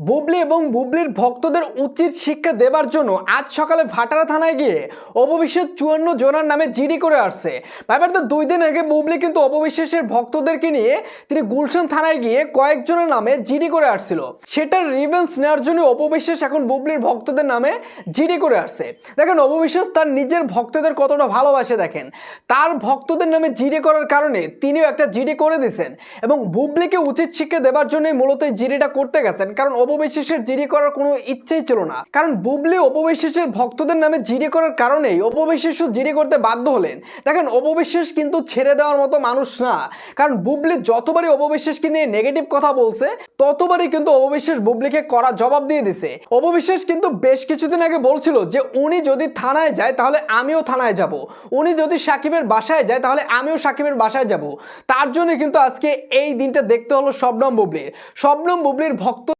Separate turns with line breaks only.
বুবলি এবং বুবলির ভক্তদের উচিত শিক্ষা দেবার জন্য আজ সকালে ভাটারা থানায় গিয়ে অপবিশ্বাস 54 জনের নামে জিডি করে আসছে। ব্যাপারটা 2 দিন আগে বুবলি কিন্তু অপবিশ্বাসের ভক্তদেরকে নিয়ে তিনি গুলশান থানায় গিয়ে কয়েকজনের নামে জিডি করে আসছিল। সেটার রিভেন্স নেওয়ার জন্য অপবিশ্বাস এখন বুবলির ভক্তদের নামে জিডি করে আসছে। দেখেন অপবিশ্বাস তার নিজের ভক্তদের কতটা ভালোবাসে, দেখেন তার ভক্তদের নামে জিডি করার কারণে তিনিও একটা জিডি করে দিয়েছেন এবং বুবলিকে উচিত শিক্ষা দেবার জন্যই মূলত এই জিডিটা করতে গেছেন। কারণ অপবিশ্বাসের জিডি করার কোনো ইচ্ছেই ছিল না, কারণ বুবলি অপবিশ্বাসের ভক্তদের নামে জিডি করার কারণেই অপবিশ্বাসও জিডি করতে বাধ্য হলেন। দেখেন অপবিশ্বাস কিন্তু ছেড়ে দেওয়ার মতো মানুষ না, কারণ বুবলি যতবারই অপবিশ্বাসকে নিয়ে নেগেটিভ কথা বলছে ততবারই কিন্তু অপবিশ্বাস বুবলিকে কড়া জবাব দিয়ে দিছে। অপবিশ্বাস কিন্তু বেশ কিছুদিন আগে বলছিল যে উনি যদি থানায় যায় তাহলে আমিও থানায় যাব, উনি যদি সাকিবের বাসায় যায় তাহলে আমিও সাকিবের বাসায় যাব। তার জন্য কিন্তু আজকে এই দিনটা দেখতে হলো শবনম বুবলির ভক্ত